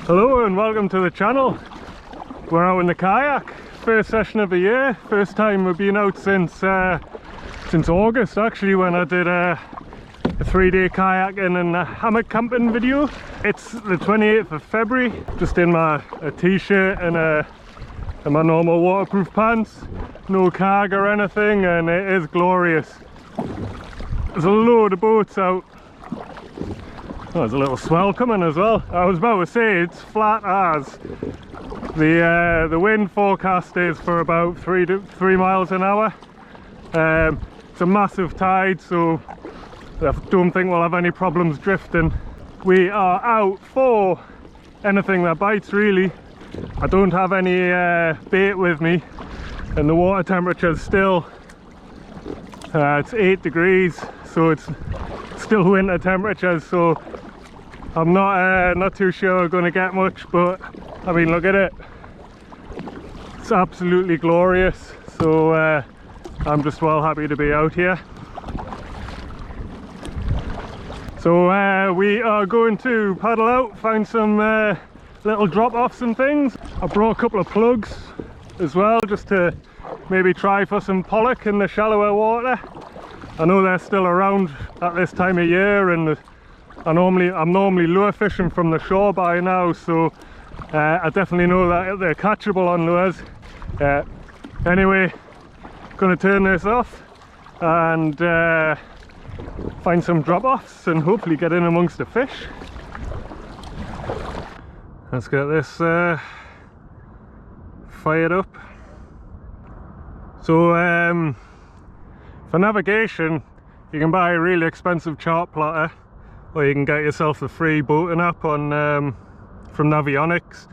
Hello and welcome to the channel. We're out in the kayak, first session of the year, first time we've been out since August actually, when I did a 3-day kayaking and a hammock camping video. It's the 28th of February, just in my t-shirt and my normal waterproof pants, no carg or anything, and it is glorious. There's a load of boats out. Oh, there's a little swell coming as well. I was about to say it's flat as. The wind forecast is for about 3 miles an hour. It's a massive tide, so I don't think we'll have any problems drifting. We are out for anything that bites really. I don't have any bait with me, and the water temperature is still it's 8 degrees, so it's still winter temperatures, so I'm not too sure we're going to get much, but I mean, look at it, it's absolutely glorious. So I'm just well happy to be out here. So we are going to paddle out, find some little drop-offs and things. I brought a couple of plugs as well, just to maybe try for some pollock in the shallower water. I know they're still around at this time of year, and I'm normally lure fishing from the shore by now, so I definitely know that they're catchable on lures. Anyway, gonna turn this off and find some drop-offs and hopefully get in amongst the fish. Let's get this fired up. So for navigation, you can buy a really expensive chart plotter, or you can get yourself the free boating app on from Navionics.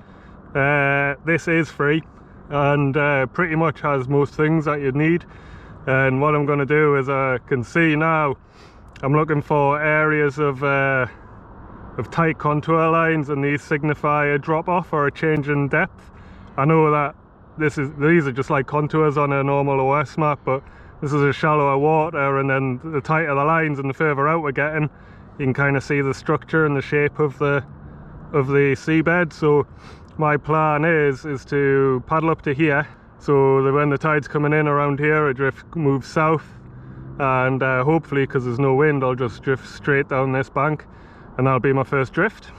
This is free and pretty much has most things that you'd need. And what I'm going to do is, I can see now I'm looking for areas of tight contour lines, and these signify a drop off or a change in depth. I know that these are just like contours on a normal OS map, but this is a shallower water, and then the tighter the lines and the further out we're getting, you can kind of see the structure and the shape of the seabed. So my plan is to paddle up to here, so that when the tide's coming in around here, a drift moves south, and hopefully, because there's no wind, I'll just drift straight down this bank, and that'll be my first drift.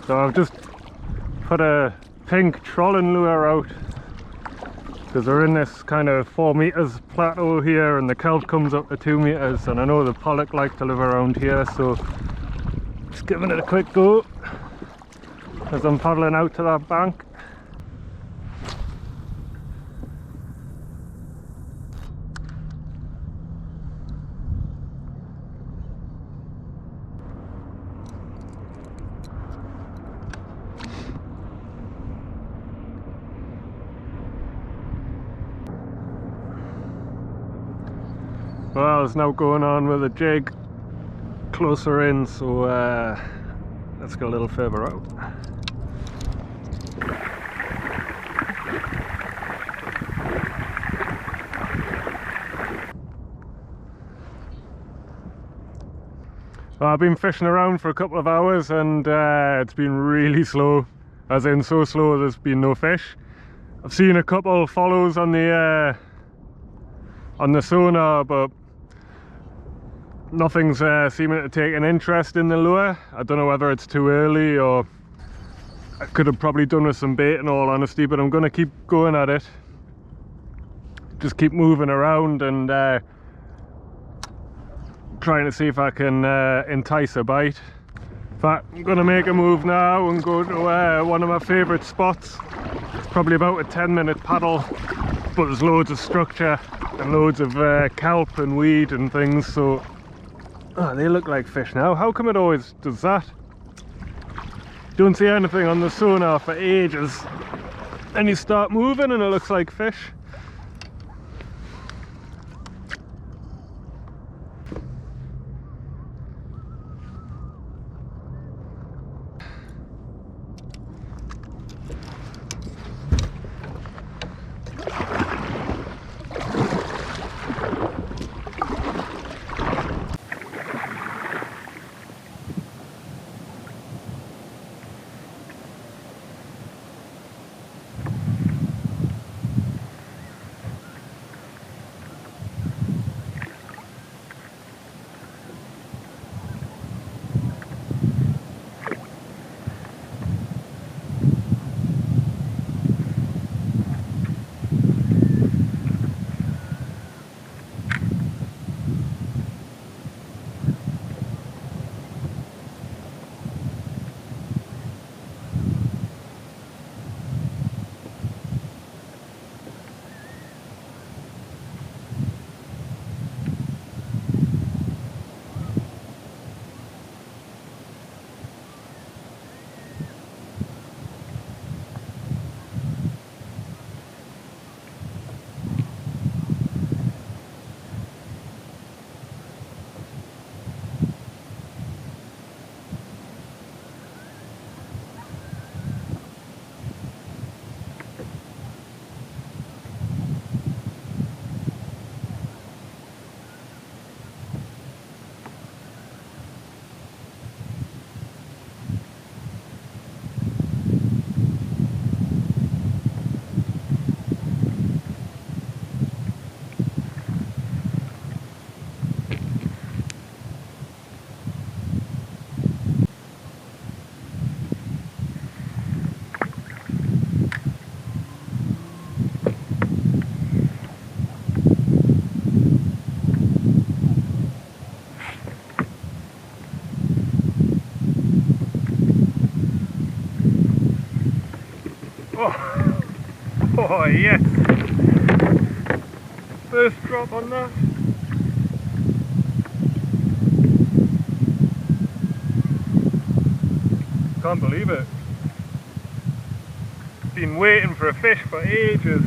So I've just put a pink trolling lure out, because we're in this kind of 4 meters plateau here, and the kelp comes up to 2 meters, and I know the pollock like to live around here, so just giving it a quick go as I'm paddling out to that bank. Well, it's now going on with a jig closer in, so let's go a little further out. Well, I've been fishing around for a couple of hours, and it's been really slow, as in so slow there's been no fish. I've seen a couple follows on the sonar, but nothing's seeming to take an interest in the lure. I don't know whether it's too early, or I could have probably done with some bait in all honesty, but I'm going to keep going at it. Just keep moving around and trying to see if I can entice a bite. In fact, I'm going to make a move now and go to one of my favourite spots. It's probably about a 10-minute paddle, but there's loads of structure and loads of kelp and weed and things, so they look like fish now. How come it always does that? Don't see anything on the sonar for ages, then you start moving and it looks like fish. Oh yes! First drop on that. Can't believe it. Been waiting for a fish for ages.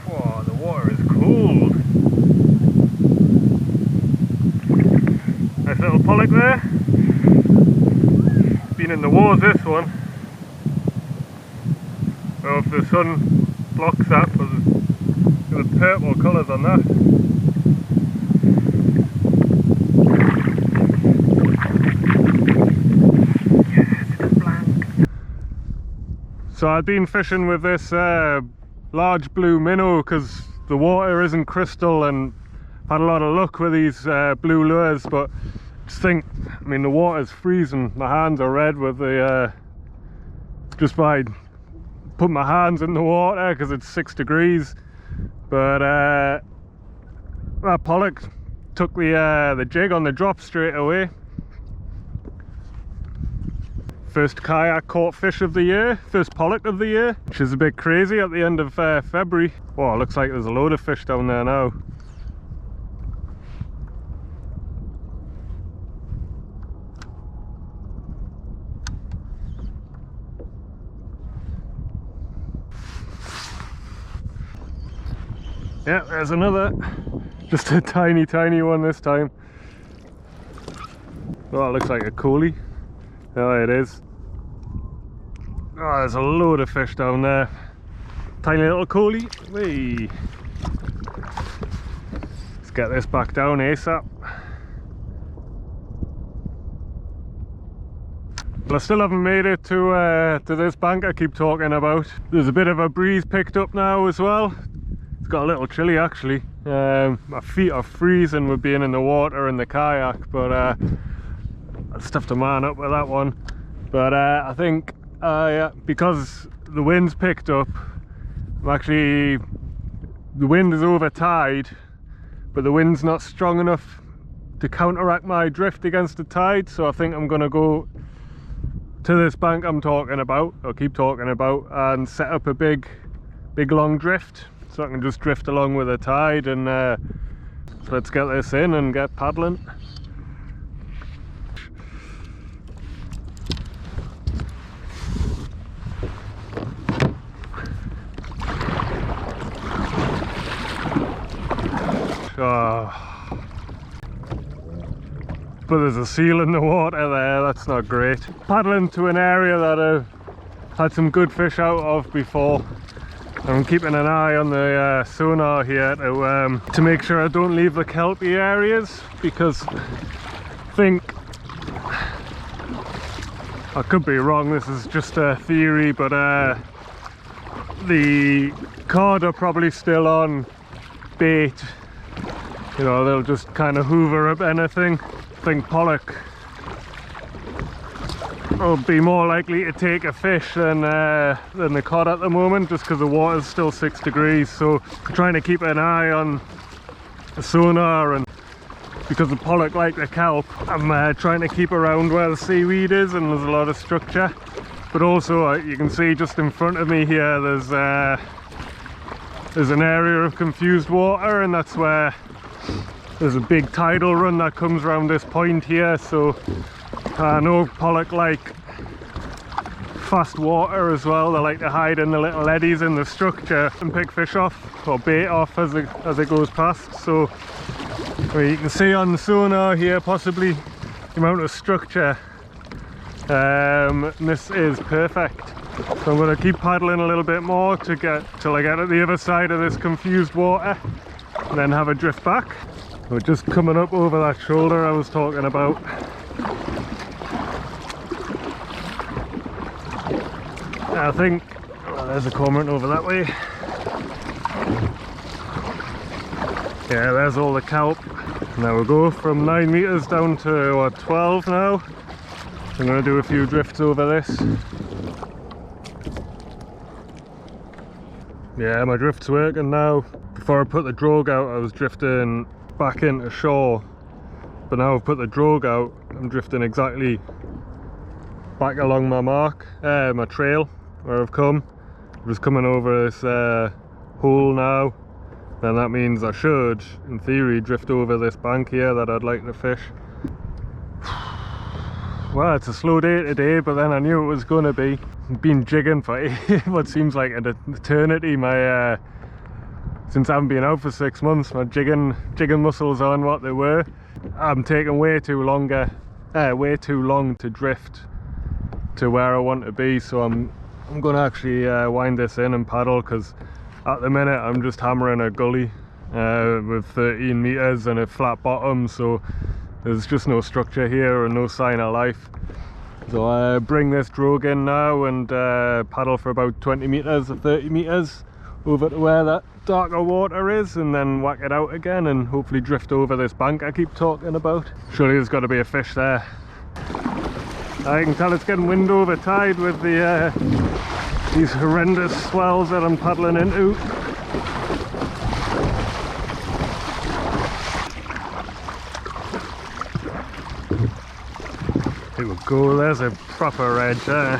Whoa, the water is cold. Nice little pollock there. Been in the wars, this one. Well, if the sun blocks that, but there's purple colours on that. So I've been fishing with this large blue minnow because the water isn't crystal, and I've had a lot of luck with these blue lures, but just think, I mean, the water's freezing. My hands are red with the just by putting my hands in the water because it's 6 degrees. But that pollock took the jig on the drop straight away. First kayak caught fish of the year, first pollock of the year, which is a bit crazy at the end of February. Oh, it looks like there's a load of fish down there now. Yeah, there's another. Just a tiny one this time. Oh, it looks like a coolie. Oh, it is. Oh, there's a load of fish down there. Tiny little coolie. Whee. Let's get this back down ASAP. Well, I still haven't made it to this bank I keep talking about. There's a bit of a breeze picked up now as well. It's got a little chilly actually. My feet are freezing with being in the water in the kayak, but I'll just have to man up with that one. But I think because the wind's picked up, the wind is over tide, but the wind's not strong enough to counteract my drift against the tide, so I think I'm going to go to this bank I'm talking about, or keep talking about, and set up a big long drift so I can just drift along with the tide. And so let's get this in and get paddling. Oh. But there's a seal in the water there, that's not great. Paddling to an area that I've had some good fish out of before. I'm keeping an eye on the sonar here to make sure I don't leave the kelpy areas, because I think, I could be wrong, this is just a theory, but the cod are probably still on bait. You know, they'll just kind of hoover up anything. I think pollock will be more likely to take a fish than the cod at the moment, just because the water's still 6 degrees. So I'm trying to keep an eye on the sonar, and because the pollock like the kelp, I'm trying to keep around where the seaweed is and there's a lot of structure. But also you can see just in front of me here there's an area of confused water, and that's where there's a big tidal run that comes around this point here. So I know pollock like fast water as well. They like to hide in the little eddies in the structure and pick fish off, or bait off as it goes past. So well, you can see on the sonar here possibly the amount of structure. And this is perfect. So I'm going to keep paddling a little bit more till I get at the other side of this confused water, and then have a drift back. We're just coming up over that shoulder I was talking about. I think, well, there's a cormorant over that way. Yeah, there's all the kelp. Now we'll go from 9 meters down to what, 12 now. I'm going to do a few drifts over this. Yeah, my drift's working now. Before I put the drogue out, I was drifting back into shore, but now I've put the drogue out, I'm drifting exactly back along my mark, my trail where I've come. I'm just coming over this hole now, and that means I should, in theory, drift over this bank here that I'd like to fish. Well, it's a slow day today, but then I knew it was going to be. I've been jigging for what seems like an eternity. Since I haven't been out for 6 months, my jigging muscles aren't what they were. I'm taking way too long to drift to where I want to be, so I'm going to actually wind this in and paddle, because at the minute I'm just hammering a gully with 13 meters and a flat bottom, so there's just no structure here and no sign of life. So I bring this drogue in now and paddle for about 20 meters or 30 meters over to where that darker water is, and then whack it out again and hopefully drift over this bank I keep talking about. Surely there's got to be a fish there. I can tell it's getting wind over tide with these horrendous swells that I'm paddling into. Here we go, there's a proper edge there.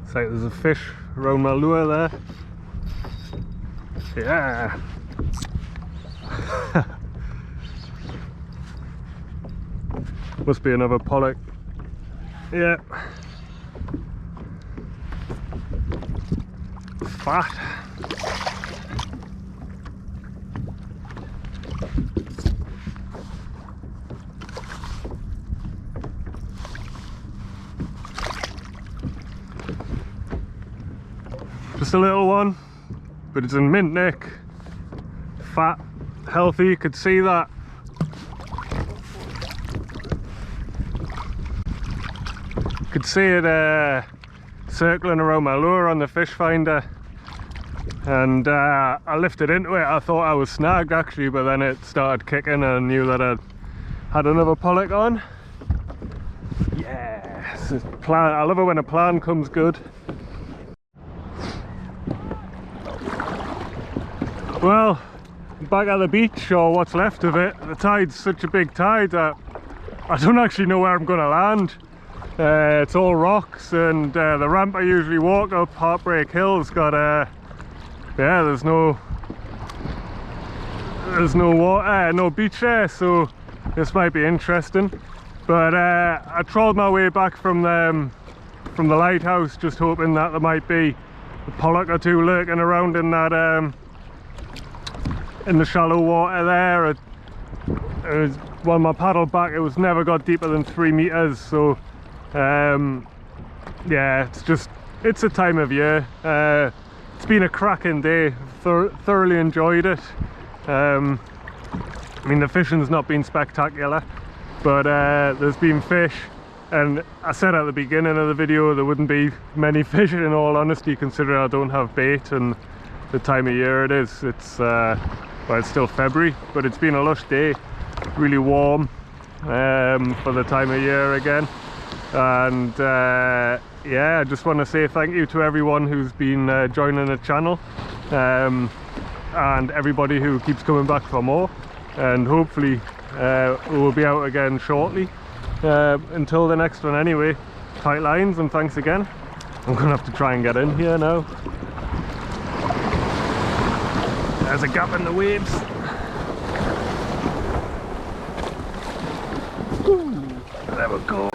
It's like there's a fish around my lure there. Yeah. Must be another Pollack. Yeah. Fat. Just a little one, but it's in mint nick. Fat, healthy, you could see that. Could see it circling around my lure on the fish finder, and I lifted into it. I thought I was snagged actually, but then it started kicking and I knew that I had another Pollack on. Yes, I love it when a plan comes good. Well, back at the beach, or what's left of it. The tide's such a big tide that I don't actually know where I'm going to land. It's all rocks, and the ramp I usually walk up, Heartbreak Hill's got yeah, there's no water, no beach there, so this might be interesting. But I trawled my way back from the lighthouse, just hoping that there might be a Pollack or two lurking around in that in the shallow water there. When I paddled back, it was never got deeper than 3 meters, so yeah, it's a time of year. It's been a cracking day. Thoroughly enjoyed it. I mean, the fishing's not been spectacular, but there's been fish, and I said at the beginning of the video there wouldn't be many fish, in all honesty, considering I don't have bait and the time of year it is. Well, it's still February, but it's been a lush day, really warm for the time of year again. And yeah, I just want to say thank you to everyone who's been joining the channel, and everybody who keeps coming back for more, and hopefully we'll be out again shortly. Until the next one anyway, tight lines and thanks again. I'm gonna have to try and get in here now. There's a gap in the waves. There we go.